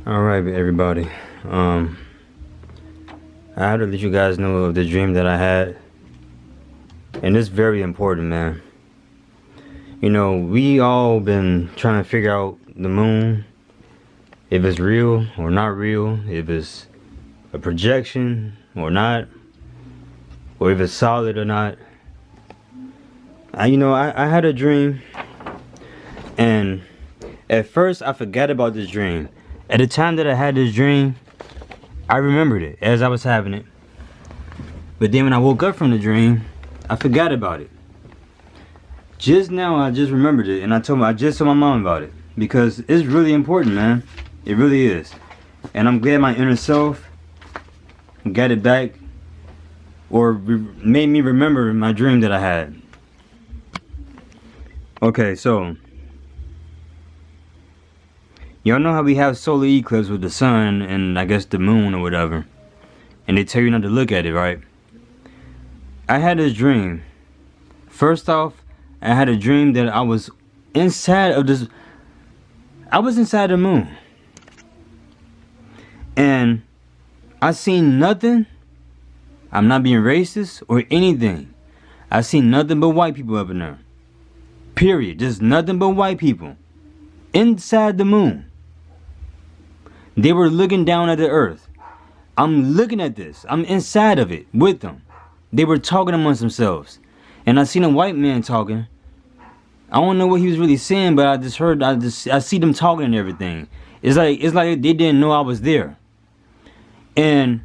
All right, everybody. I have to let you guys know of the dream that I had, and it's very important, man. You know, we all been trying to figure out the moon, if it's real or not real, if it's a projection or not, or if it's solid or not. I had a dream, and at first I forgot about this dream. At the time that I had this dream, I remembered it as I was having it. But then when I woke up from the dream, I forgot about it. Just now I just remembered it, and I just told my mom about it. Because it's really important, man. It really is. And I'm glad my inner self got it back, or made me remember my dream that I had. Okay, so y'all know how we have solar eclipse with the sun and I guess the moon or whatever, and they tell you not to look at it, right? I had this dream. First off, I had a dream that I was inside the moon, and I seen nothing. I'm not being racist or anything. I seen nothing but white people up in there. Period. Just nothing but white people inside the moon. They were looking down at the earth. I'm looking at this. I'm inside of it with them. They were talking amongst themselves. And I seen a white man talking. I don't know what he was really saying, but I see them talking and everything. It's like they didn't know I was there. And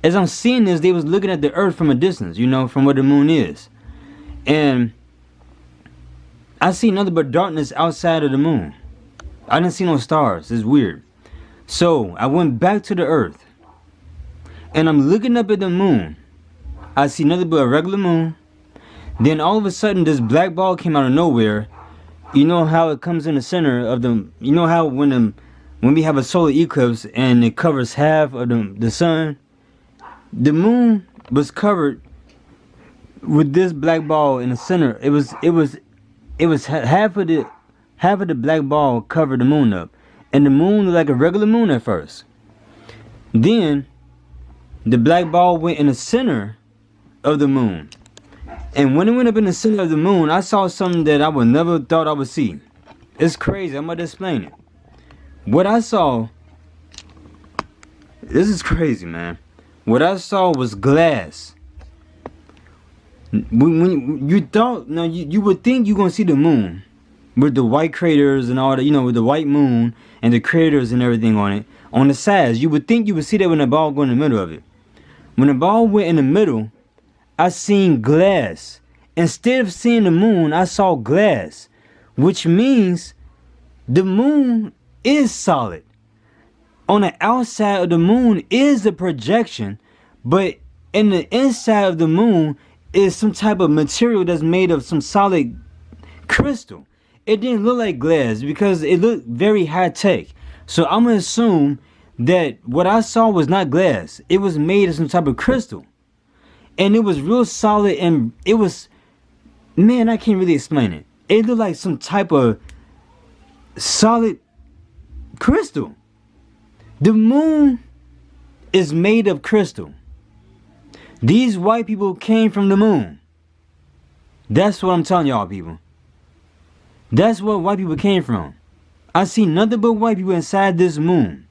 as I'm seeing this, they was looking at the earth from a distance, from where the moon is. And I see nothing but darkness outside of the moon. I didn't see no stars. It's weird. So I went back to the earth, and I'm looking up at the moon. I see nothing but a regular moon. Then all of a sudden this black ball came out of nowhere. You know how it comes in the center of the, you know how when we have a solar eclipse and it covers half of the sun, the moon was covered with this black ball in the center. It was half of the black ball covered the moon up. And the moon looked like a regular moon at first. Then the black ball went in the center of the moon. And when it went up in the center of the moon, I saw something that I would never thought I would see. It's crazy. I'm about to explain it. What I saw, this is crazy, man. What I saw was glass. When you thought, now you would think you're going to see the moon with the white craters and all that, with the white moon and the craters and everything on it, on the sides. You would think you would see that when the ball go in the middle of it. When the ball went in the middle, I seen glass. Instead of seeing the moon, I saw glass, which means the moon is solid. On the outside of the moon is the projection, but in the inside of the moon is some type of material that's made of some solid crystal. It didn't look like glass because it looked very high tech. So I'm gonna assume that what I saw was not glass. It was made of some type of crystal. And it was real solid, and it was, man, I can't really explain it. It looked like some type of solid crystal. The moon is made of crystal. These white people came from the moon. That's what I'm telling y'all, people. That's where white people came from. I see nothing but white people inside this moon.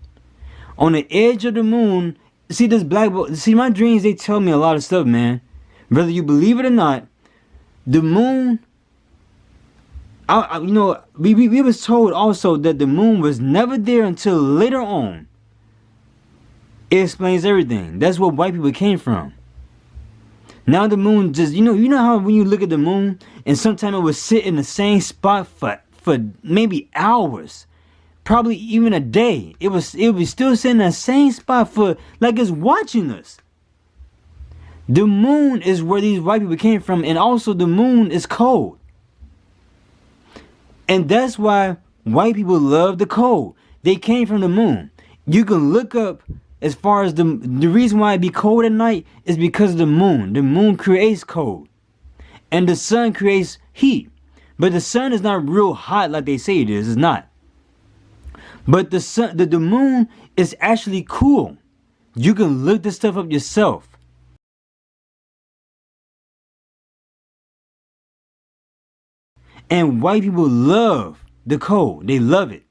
On the edge of the moon, see this black ball. See, my dreams, they tell me a lot of stuff, man. Whether you believe it or not, the moon, we was told also that the moon was never there until later on. It explains everything. That's where white people came from. Now the moon just, you know how when you look at the moon and sometimes it would sit in the same spot for maybe hours, probably even a day. It would be still sitting in the same spot for like it's watching us. The moon is where these white people came from, and also the moon is cold. And that's why white people love the cold. They came from the moon. You can look up as far as the reason why it be cold at night is because of the moon. The moon creates cold. And the sun creates heat. But the sun is not real hot like they say it is. It's not. But the sun, the moon is actually cool. You can look this stuff up yourself. And white people love the cold. They love it.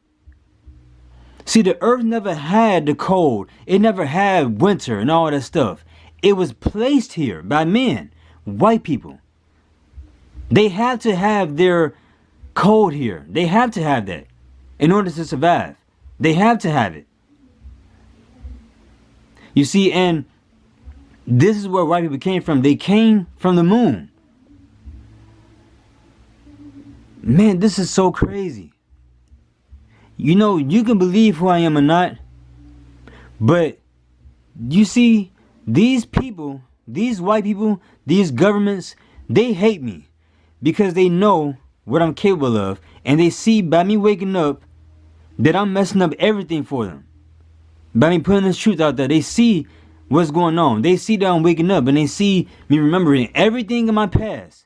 See, the earth never had the cold. It never had winter and all that stuff. It was placed here by men, white people. They have to have their cold here. They have to have that in order to survive. They have to have it. You see, and this is where white people came from. They came from the moon. Man, this is so crazy. You know, you can believe who I am or not, but you see, these people, these white people, these governments, they hate me because they know what I'm capable of, and they see by me waking up that I'm messing up everything for them. By me putting this truth out there, they see what's going on. They see that I'm waking up, and they see me remembering everything in my past.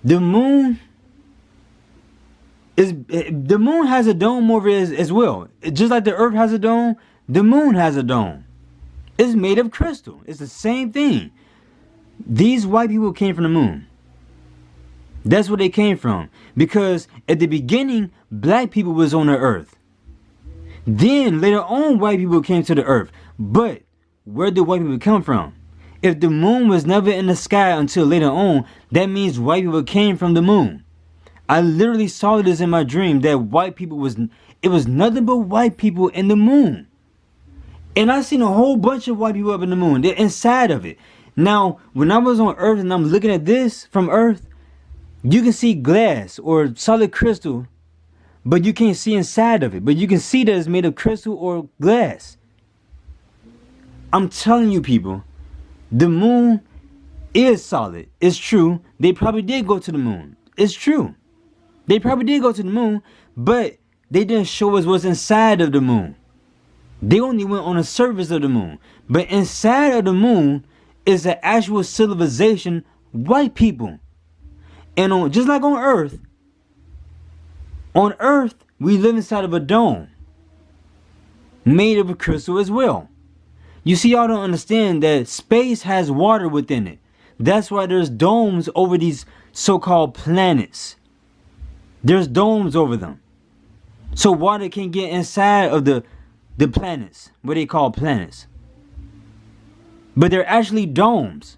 The moon has a dome over it as well. Just like the earth has a dome, the moon has a dome. It's made of crystal. It's the same thing. These white people came from the moon. That's where they came from. Because at the beginning, black people was on the earth. Then later on, white people came to the earth. But where did white people come from? If the moon was never in the sky until later on, that means white people came from the moon. I literally saw this in my dream that white people was nothing but white people in the moon. And I seen a whole bunch of white people up in the moon. They're inside of it. Now, when I was on Earth and I'm looking at this from Earth, you can see glass or solid crystal, but you can't see inside of it. But you can see that it's made of crystal or glass. I'm telling you people, the moon is solid. It's true. They probably did go to the moon. It's true. They probably did go to the moon, but they didn't show us what's inside of the moon. They only went on the surface of the moon. But inside of the moon is an actual civilization, white people. And just like on Earth, we live inside of a dome made of a crystal as well. You see, y'all don't understand that space has water within it. That's why there's domes over these so-called planets. There's domes over them. So water can get inside of the planets, what they call planets. But they're actually domes.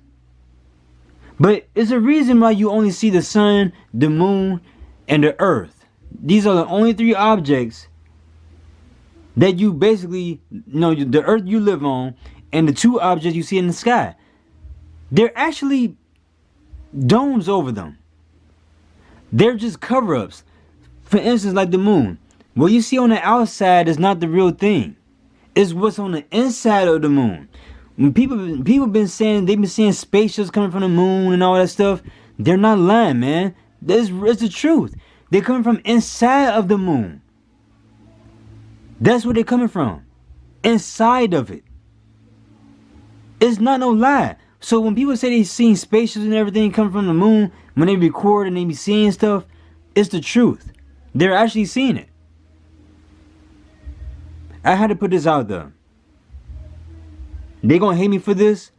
But it's a reason why you only see the sun, the moon, and the earth. These are the only three objects that you basically, the earth you live on, and the two objects you see in the sky. They're actually domes over them. They're just cover-ups. For instance, like the moon. What you see on the outside is not the real thing. It's what's on the inside of the moon. When people been saying, they've been seeing spaceships coming from the moon and all that stuff. They're not lying, man. It's the truth. They're coming from inside of the moon. That's where they're coming from. Inside of it. It's not no lie. So when people say they seen spaceships and everything come from the moon, when they record and they be seeing stuff, it's the truth. They're actually seeing it. I had to put this out there. They gonna hate me for this,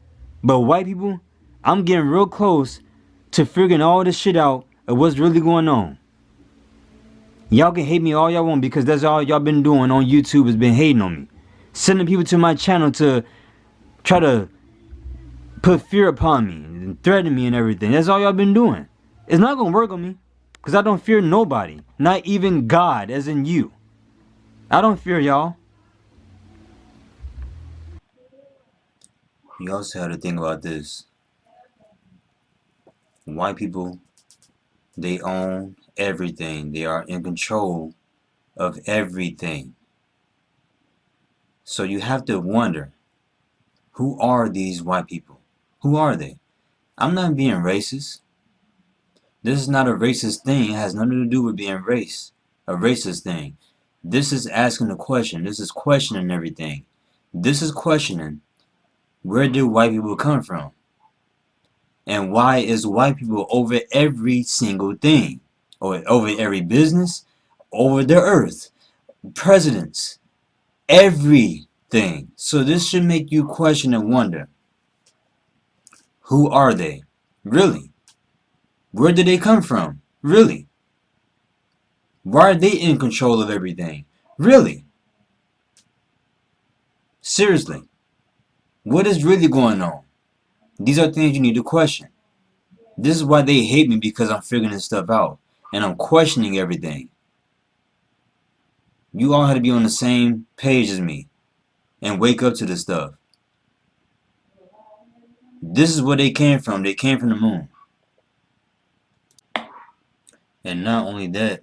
but white people, I'm getting real close to figuring all this shit out of what's really going on. Y'all can hate me all y'all want because that's all y'all been doing on YouTube has been hating on me. Sending people to my channel to try to put fear upon me and threaten me and everything. That's all y'all been doing. It's not gonna work on me because I don't fear nobody. Not even God, as in you. I don't fear y'all. You also have to think about this. White people, they own everything. They are in control of everything. So you have to wonder, who are these white people? Who are they? I'm not being racist. This is not a racist thing. It has nothing to do with being a racist thing. This is asking a question. This is questioning everything. This is questioning, where do white people come from? And why is white people over every single thing? over every business, over the earth, presidents, everything. So this should make you question and wonder, who are they? Really? Where did they come from? Really? Why are they in control of everything? Really? Seriously? What is really going on? These are things you need to question. This is why they hate me, because I'm figuring this stuff out. And I'm questioning everything. You all had to be on the same page as me and wake up to this stuff. This is where they came from. They came from the moon. And not only that,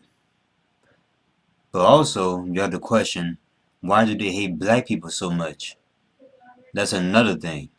but also you have to question, why do they hate black people so much? That's another thing.